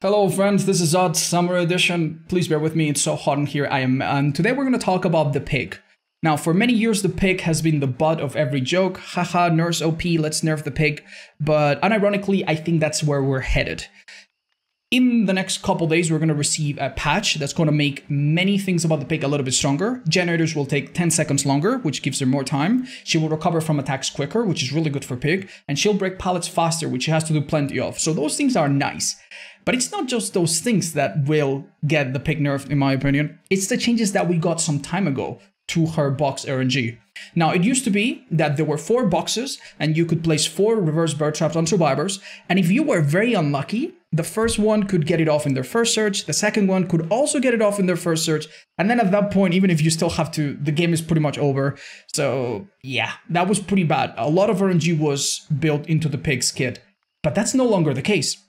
Hello friends, this is Odd Summer Edition. Please bear with me, it's so hot in here. And today we're going to talk about the pig. Now, for many years, the pig has been the butt of every joke. Haha, nerfs OP, let's nerf the pig. But unironically, I think that's where we're headed. In the next couple days, we're going to receive a patch that's going to make many things about the pig a little bit stronger. Generators will take 10 seconds longer, which gives her more time. She will recover from attacks quicker, which is really good for pig. And she'll break pallets faster, which she has to do plenty of. So those things are nice. But it's not just those things that will get the pig nerfed, in my opinion. It's the changes that we got some time ago to her box RNG. Now, it used to be that there were 4 boxes and you could place 4 reverse bird traps on survivors. And if you were very unlucky, the first one could get it off in their first search. The second one could also get it off in their first search. And then at that point, even if you still have to, the game is pretty much over. So yeah, that was pretty bad. A lot of RNG was built into the pig's kit, but that's no longer the case.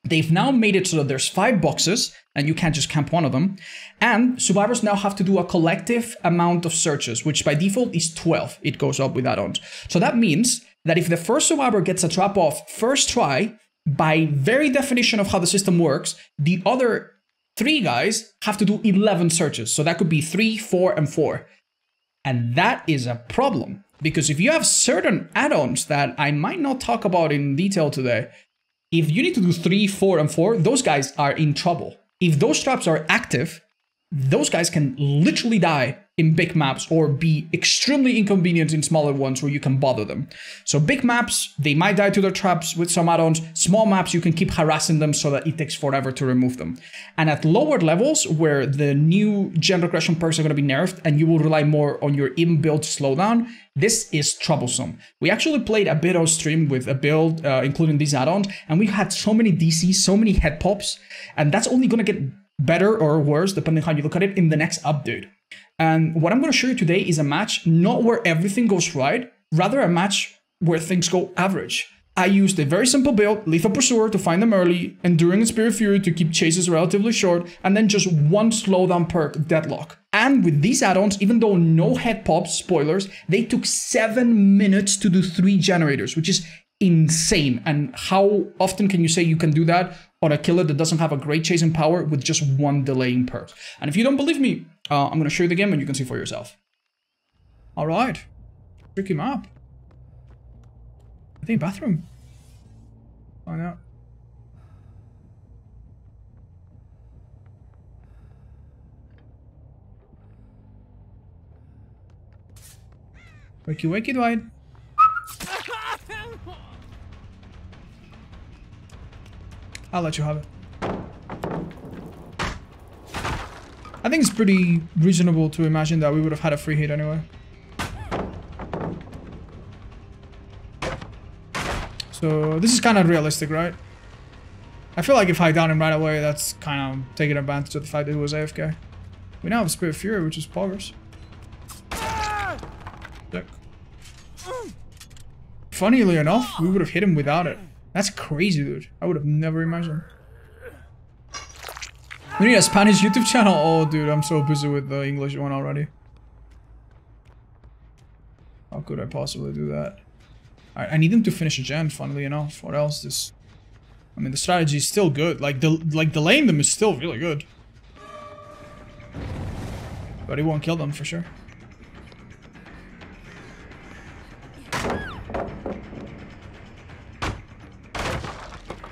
They've now made it so that there's 5 boxes and you can't just camp one of them. And survivors now have to do a collective amount of searches, which by default is 12. It goes up with add-ons. So that means that if the first survivor gets a trap off first try, by very definition of how the system works, the other 3 guys have to do 11 searches. So that could be 3, 4, and 4. And that is a problem, because if you have certain add-ons that I might not talk about in detail today, if you need to do 3, 4, and 4, those guys are in trouble. If those traps are active, those guys can literally die in big maps or be extremely inconvenient in smaller ones where you can bother them. So big maps, they might die to their traps with some add-ons. Small maps, you can keep harassing them so that it takes forever to remove them. And at lower levels, where the new gen regression perks are going to be nerfed and you will rely more on your inbuilt slowdown, this is troublesome. We actually played a bit on stream with a build, including these add-ons, and we had so many DCs, so many head pops, and that's only going to get better or worse, depending on how you look at it, in the next update. And what I'm going to show you today is a match not where everything goes right, rather a match where things go average. I used a very simple build, Lethal Pursuer to find them early, Enduring and Spirit Fury to keep chases relatively short, and then just one slowdown perk, Deadlock. And with these add-ons, even though no head pops, spoilers, they took 7 minutes to do 3 generators, which is insane. And how often can you say you can do that on a killer that doesn't have a great chasing power with just 1 delaying perk? And if you don't believe me, I'm going to show you the game and you can see for yourself. All right. Tricky map. I think bathroom. Find out. Wakey, wakey, Dwight. I'll let you have it. I think it's pretty reasonable to imagine that we would have had a free hit anyway. So this is kind of realistic, right? I feel like if I down him right away, that's kind of taking advantage of the fact that he was AFK. We now have Spirit Fury, which is progress. Look. Funnily enough, we would have hit him without it. That's crazy, dude. I would have never imagined. We need a Spanish YouTube channel? Oh, dude, I'm so busy with the English one already. How could I possibly do that? Alright, I need him to finish a gen, funnily enough. What else? This... I mean, the strategy is still good. Like delaying them is still really good. But he won't kill them for sure.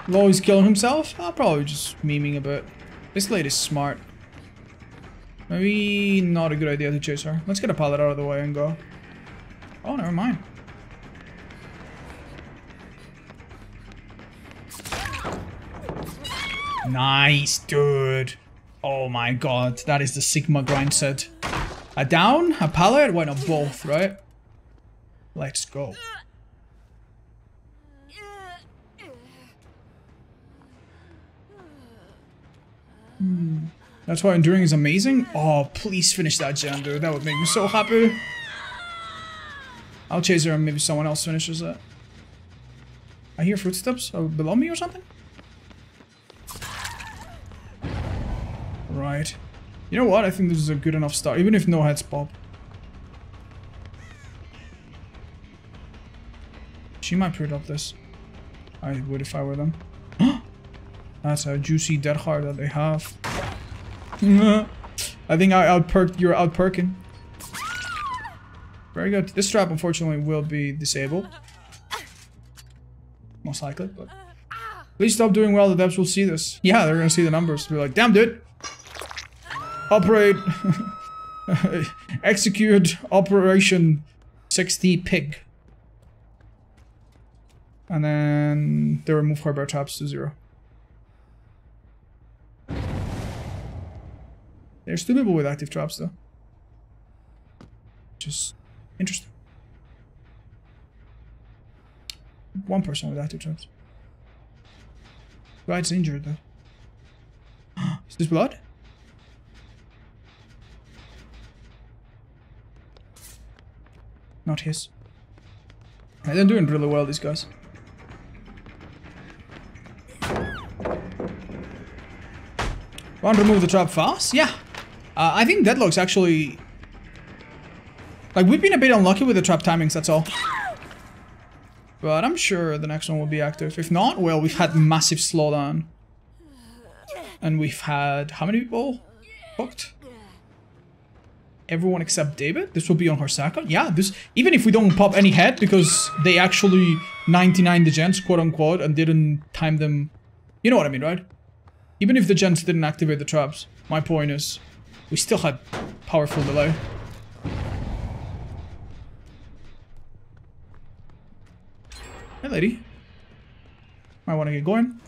Lo, he's killing himself? Probably just memeing a bit. This lady's smart. Maybe not a good idea to chase her. Let's get a pallet out of the way and go. Oh, never mind. Nice, dude. Oh my god, that is the Sigma grind set. A down, a pallet, why not both, right? Let's go. That's why Enduring is amazing. Oh, please finish that gen, dude. That would make me so happy. I'll chase her and maybe someone else finishes that. I hear footsteps below me or something? Right. You know what? I think this is a good enough start, even if no heads pop. She might pre-drop this. I would if I were them. That's a juicy dead heart that they have. I think I outperked. You're outperking. Very good. This trap, unfortunately, will be disabled. Most likely, but... Please stop doing well, the devs will see this. Yeah, they're gonna see the numbers. Be like, damn, dude. Operate. Execute Operation 60 Pig. And then they remove hardware traps to 0. There's 2 people with active traps though. Which is interesting. 1 person with active traps. Guy's injured though. Is this blood? Not his. Yeah, they're doing really well, these guys. Want to remove the trap fast? Yeah. I think Deadlock's actually... Like, we've been a bit unlucky with the trap timings, that's all. But I'm sure the next one will be active. If not, well, we've had massive slowdown. And we've had... How many people hooked? Everyone except David? This will be on her second? Yeah, this... Even if we don't pop any head, because they actually 99 the gens, quote unquote, and didn't time them... You know what I mean, right? Even if the gens didn't activate the traps, my point is, we still had powerful delay. Hey, lady. Might want to get going.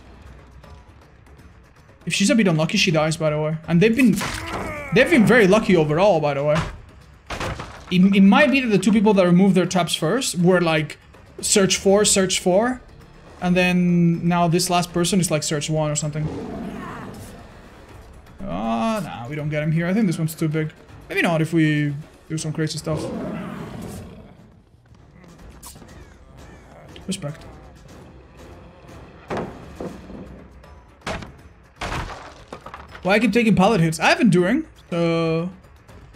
If she's a bit unlucky, she dies, by the way. And they've been very lucky overall, by the way. It might be that the 2 people that removed their traps first were like, search 4, and then now this last person is like search 1 or something. Nah, we don't get him here. I think this one's too big. Maybe not if we do some crazy stuff. Respect. Well, I keep taking pallet hits. I have Enduring, so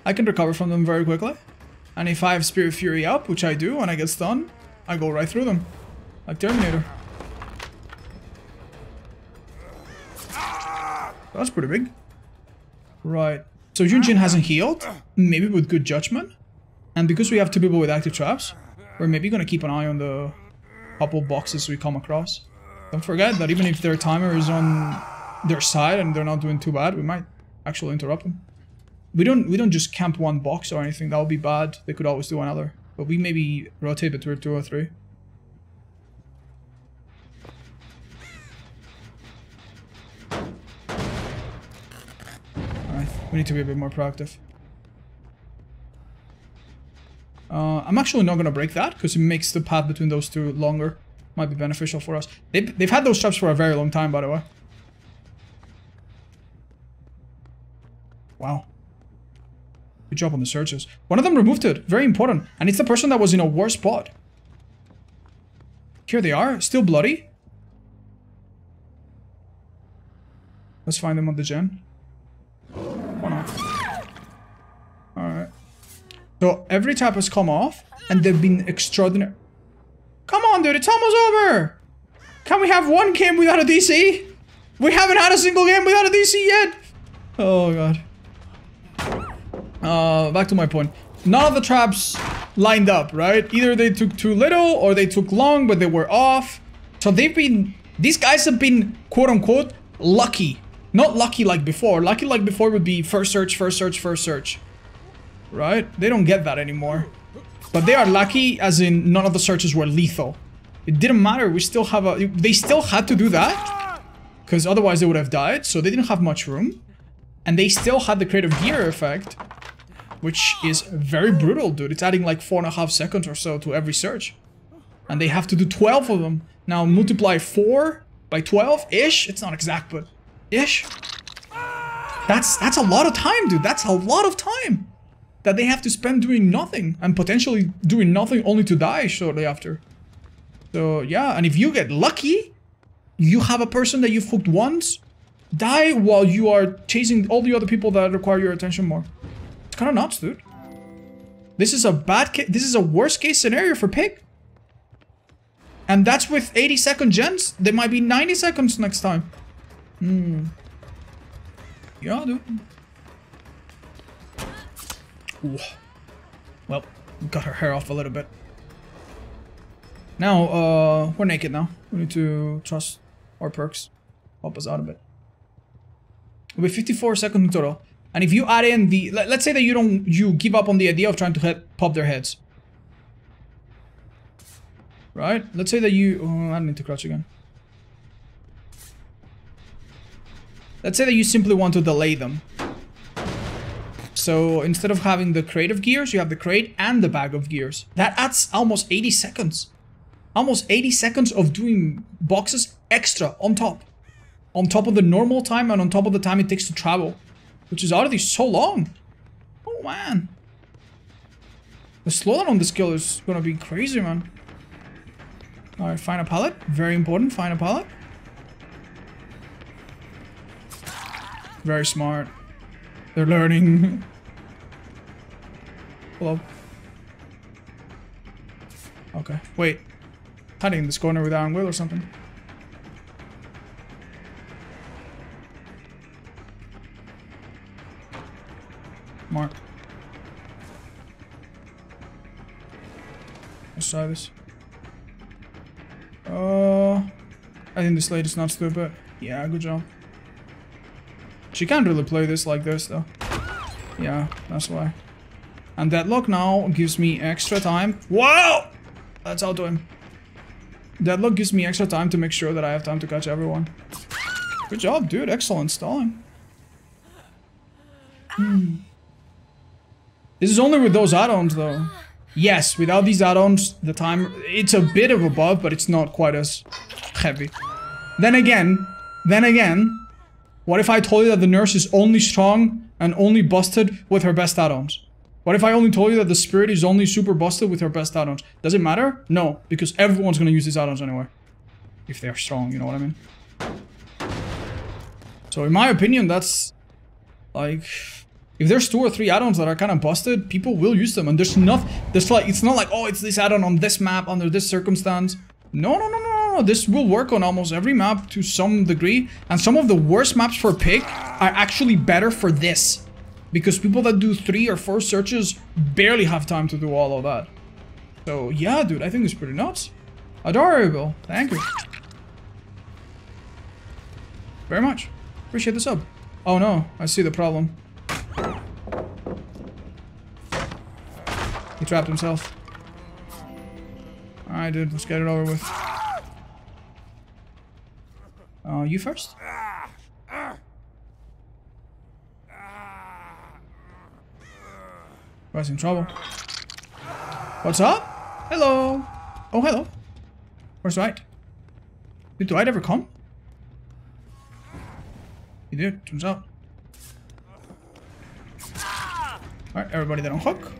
I can recover from them very quickly. And if I have Spirit Fury up, which I do, and I get stunned, I go right through them. Like Terminator. That's pretty big. Right. So Yunjin hasn't healed. Maybe with good judgment. And because we have 2 people with active traps, we're maybe gonna keep an eye on the couple boxes we come across. Don't forget that even if their timer is on their side and they're not doing too bad, we might actually interrupt them. We don't just camp 1 box or anything. That would be bad. They could always do another. But we maybe rotate between 2 or 3. Alright, we need to be a bit more proactive. I'm actually not gonna break that because it makes the path between those 2 longer. Might be beneficial for us. They've had those traps for a very long time, by the way. Wow. Good job on the searches. One of them removed it. Very important. And it's the person that was in a worse spot. Here they are. Still bloody. Let's find them on the gen. Why not? Alright. So every tap has come off. And they've been extraordinary. Come on, dude. It's almost over. Can we have 1 game without a DC? We haven't had a single game without a DC yet. Oh, God. Back to my point. None of the traps lined up, right? Either they took too little or they took long, but they were off. So these guys have been, quote unquote, lucky. Not lucky like before. Lucky like before would be first search, first search, first search. Right? They don't get that anymore. But they are lucky as in none of the searches were lethal. It didn't matter. We still have they still had to do that. Because otherwise they would have died. So they didn't have much room. And they still had the creative gear effect. Which is very brutal, dude. It's adding like 4.5 seconds or so to every search. And they have to do 12 of them. Now multiply 4 by 12-ish. It's not exact, but ish. That's a lot of time, dude. That's a lot of time. That they have to spend doing nothing. And potentially doing nothing only to die shortly after. So yeah, and if you get lucky, you have a person that you've hooked once die while you are chasing all the other people that require your attention more. It's kind of nuts, dude. This is a bad case. This is a worst case scenario for Pig. And that's with 80-second gens. They might be 90 seconds next time. Yeah, dude. Ooh. Well, got her hair off a little bit. Now, we're naked now. We need to trust our perks. Help us out a bit. It'll be 54 seconds in total. And if you add in the... Let's say that you give up on the idea of trying to pop their heads. Right? Let's say that you... Oh, I need to crouch again. Let's say that you simply want to delay them. So instead of having the crate of gears, you have the crate and the bag of gears. That adds almost 80 seconds. Almost 80 seconds of doing boxes extra on top. On top of the normal time and on top of the time it takes to travel. Which is already so long. Oh man. The slowdown on this kill is gonna be crazy, man. Alright, find a pallet. Very important, find a pallet. Very smart. They're learning. Hello. Okay, wait. Hiding in this corner with Iron Will or something. Mark. Let's try this. I think this lady's not stupid. Yeah, good job. She can't really play this like this though. Yeah, that's why. And Deadlock now gives me extra time. Wow! That's outdo him. Deadlock gives me extra time to make sure that I have time to catch everyone. Good job, dude. Excellent stalling. This is only with those add-ons though. Yes, without these add-ons, the time... It's a bit of a buff, but it's not quite as heavy. Then again, what if I told you that the nurse is only strong and only busted with her best add-ons? What if I only told you that the spirit is only super busted with her best add-ons? Does it matter? No, because everyone's gonna use these add-ons anyway. If they're strong, you know what I mean? So in my opinion, that's... like... If there's 2 or 3 add-ons that are kind of busted, people will use them. And it's not like, oh, it's this add-on on this map under this circumstance. No. This will work on almost every map to some degree. And some of the worst maps for pick are actually better for this. Because people that do 3 or 4 searches barely have time to do all of that. So yeah, dude, I think it's pretty nuts. Adorable. Thank you. Very much. Appreciate the sub. Oh no, I see the problem. He trapped himself. Alright, dude, let's get it over with. You first? Guy's in trouble. What's up? Hello. Oh, hello. Where's Dwight? Did Dwight ever come? He did, turns out. Alright, everybody then on hook.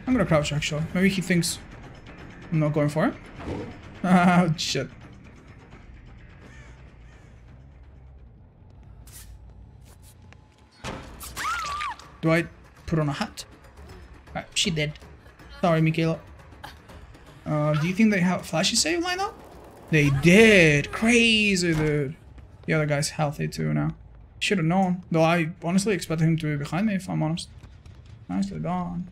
I'm gonna crouch actually. Maybe he thinks I'm not going for it. Ah, shit. Do I put on a hat? Alright, she did. Sorry, Michaela. Do you think they have a flashy save line up? They did! Crazy, dude. The other guy's healthy too now. Should have known. Though I honestly expected him to be behind me, if I'm honest. Nicely done.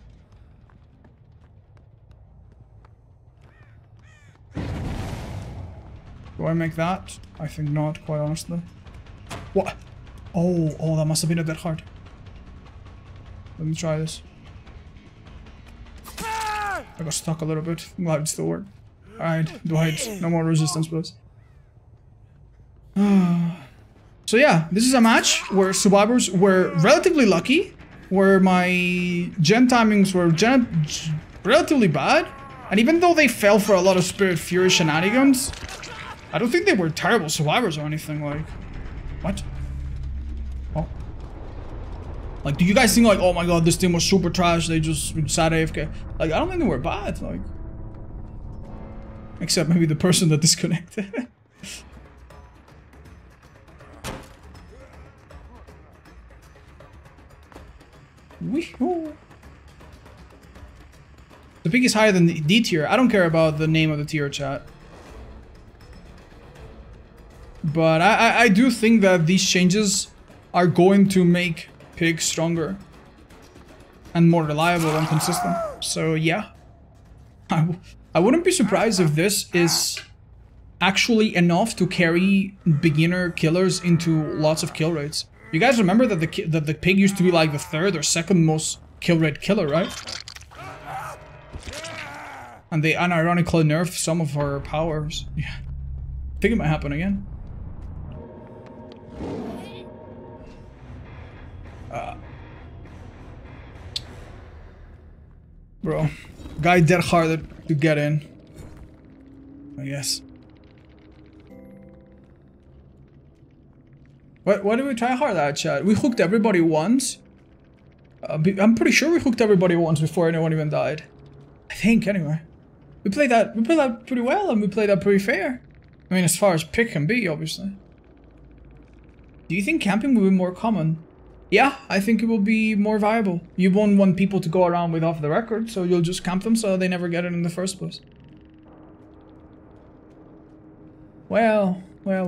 Do I make that? I think not, quite honestly. What? Oh, that must have been a bit hard. Let me try this. I got stuck a little bit. I'm glad it still worked. Alright, Dwight, no more resistance, please. So yeah, this is a match where survivors were relatively lucky, where my gen timings were relatively bad, and even though they fell for a lot of Spirit Fury shenanigans, I don't think they were terrible survivors or anything, like... What? Oh. Like, do you guys think like, oh my god, this team was super trash, they just sat AFK? Like, I don't think they were bad, like... Except maybe the person that disconnected. Weehoo. The pick is higher than the D tier. I don't care about the name of the tier, chat. But I do think that these changes are going to make pigs stronger and more reliable and consistent. So yeah, I wouldn't be surprised if this is actually enough to carry beginner killers into lots of kill rates. You guys remember that the pig used to be like the third or second most kill rate killer, right? And they unironically nerfed some of her powers. Yeah, I think it might happen again. Bro, guy dead hard to get in, I guess. What did we try hard at, chat? We hooked everybody once. I'm pretty sure we hooked everybody once before anyone even died. I think, anyway. We played that pretty well, and we played that pretty fair. I mean, as far as pick can be, obviously. Do you think camping will be more common? Yeah, I think it will be more viable. You won't want people to go around with off the record, so you'll just camp them so they never get it in the first place. Well. We'll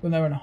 never know.